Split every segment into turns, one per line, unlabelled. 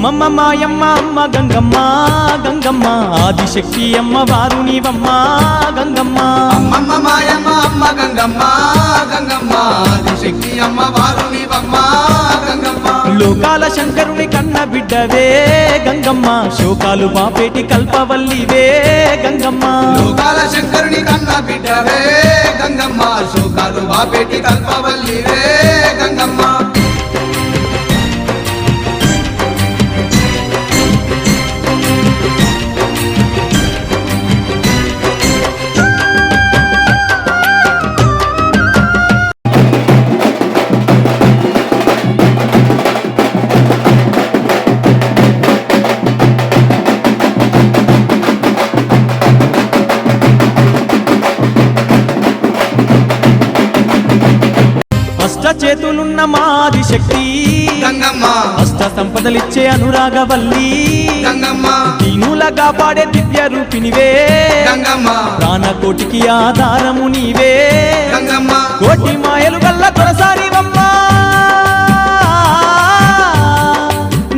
అమ్మమ్మ మాయమ్మ అమ్మ గంగమ్మ గంగమ్మ ఆదిశక్తి అమ్మ వారు నీవమ్మ గంగమ్మ
అమ్మమ్మ మాయమ్మ అమ్మ గంగమ్మ గంగమ్మ ఆదిశక్తి అమ్మ వారు నీవమ్మ గంగమ్మ
లోకాల శంకరుని కన్న బిడ్డవే గంగమ్మ శోకాలు బాపేటి కల్పవల్లివే గంగమ్మ
లోకాల శంకరుని కన్న బిడ్డవే గంగమ్మ శోకాలు బాపేటి కల్పవల్లివే గంగమ్మ
చేతులున్న మాది శక్తి
గంగమ్మ
అష్ట సంపదలిచ్చే అనురాగవల్లి
గంగమ్మ
దీనులగా పాడే దివ్య రూపినివే
గంగమ్మ
ప్రాణకోటికి ఆధారము నీవే
గంగమ్మ
కోటి మాయలు గల్ల తొలసారివమ్మ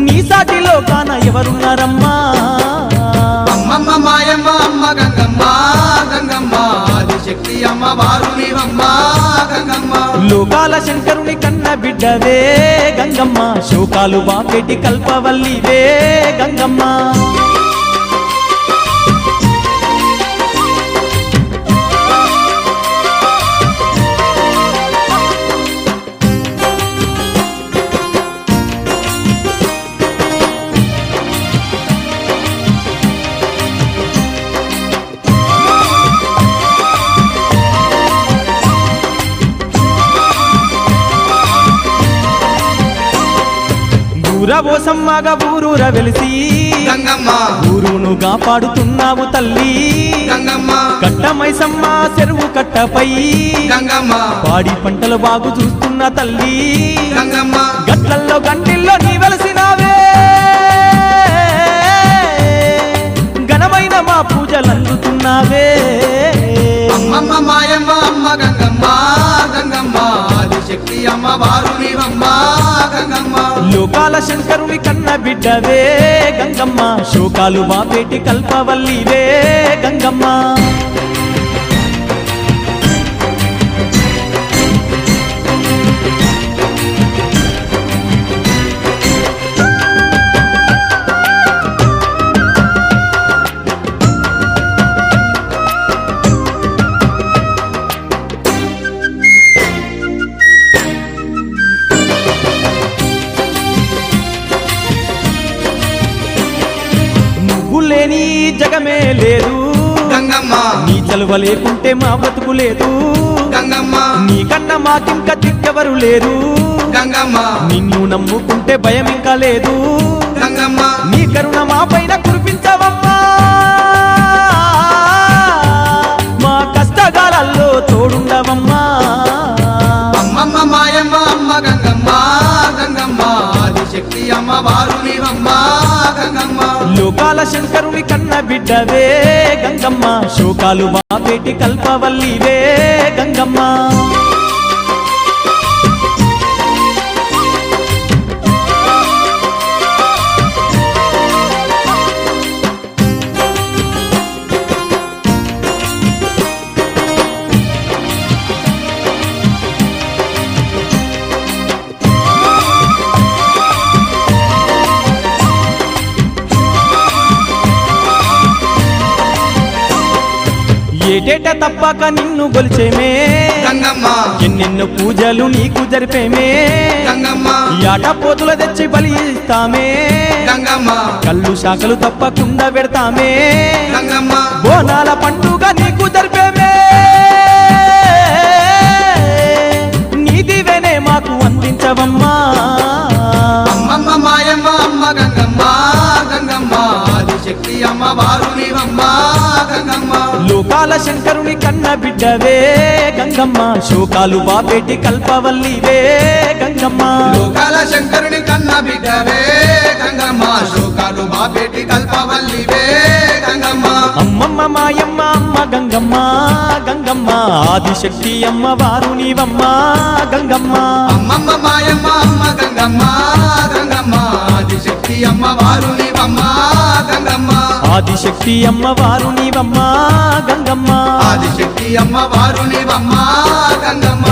నీ సాటిలో కాన ఎవరున్నారమ్మా
అమ్మమ్మ మాయమ్మ అమ్మ గంగమ్మ గంగమ్మ ఆదిశక్తి అమ్మ వారు నీవమ్మ గంగమ్మ
లోకాల శంకరుని కన్న బిడ్డవే గంగమ్మ శోకాలు బాపెట్టి కల్పవల్లివే గంగమ్మ ఊరబోసమ్మగా ఊరూర వెలిసి
గంగమ్మ
ఊరును కాపాడుతున్నావు తల్లి
గంగమ్మ
కట్టమైసమ్మ చెరువు కట్టపై
గంగమ్మ
పాడి పంటలు బాగు చూస్తున్న తల్లి
గంగమ్మ
గట్లల్లో గంటిల్లో నీ వెలసినావే ఘనమైన మా పూజలు అందుతున్నావే
అమ్మమ్మ మాయమ్మ అమ్మ గంగమ్మ గంగమ్మ ఆదిశక్తి అమ్మ వారు నీవమ్మ గంగమ్మ
లోకాల శంకరుని కన్న బిడ్డవే గంగమ్మ శోకాలు బాపేటి కల్పవల్లివే గంగమ్మ లేని జగమే లేదు
గంగమ్మ
నీ చలువ లేకుంటే మా బతుకు లేదు
గంగమ్మ
నీకన్నా మాకింక దిక్కెవరు లేరు
గంగమ్మ
నిన్ను నమ్ముకుంటే భయం ఇంకా లేదు
గంగమ్మ
నీ కరుణ మా పైన కురిపించవమ్మా మా కష్టకాలాల్లో తోడుండవమ్మా
అమ్మమ్మ మాయమ్మ అమ్మ గంగమ్మ గంగమ్మ ఆదిశక్తి అమ్మ వారు నీవమ్మ గంగమ్మ
లోకాల శంకరుని కన్న బిడ్డవే గంగమ్మ శోకాలు బాపేటి కల్పవల్లివే గంగమ్మ ఏటేట తప్పక నిన్ను గొలిచేమే
గంగమ్మ
ఎన్నెన్నో పూజలు నీకు జరిపేమే
గంగమ్మ
యాట పోతుల తెచ్చి బలి ఇస్తామే
గంగమ్మ
కళ్ళు శాఖలు తప్పకుండా పెడతామే
గంగమ్మ
బోనాల పండుగ నీకు జరిపేమే నీదివేనే మాకు అందించవమ్మా
అమ్మమ్మ మాయమ్మ అమ్మ గంగమ్మ గంగమ్మ ఆదిశక్తి అమ్మ వారు నీవమ్మ గంగమ్మ
లోకాల శంకరుని కన్న బిడ్డవే గంగమ్మ శోకాలు బాపేటి కల్పవల్లివే గంగమ్మ
లోకాల శంకరుని కన్న బిడ్డవే గంగమ్మ శోకాలు బాపేటి కల్పవల్లివే గంగమ్మ
అమ్మమ్మ మాయమ్మ అమ్మ గంగమ్మ గంగమ్మ ఆదిశక్తి అమ్మ వారు నీవమ్మ గంగమ్మ
అమ్మమ్మ మాయమ్మ అమ్మ గంగమ్మ గంగమ్మ ఆదిశక్తి అమ్మవారు నీవమ్మ గంగమ్మ
ఆదిశక్తి అమ్మవారు నీవమ్మ గంగమ్మ
ఆదిశక్తి అమ్మవారు నీవమ్మ గంగమ్మ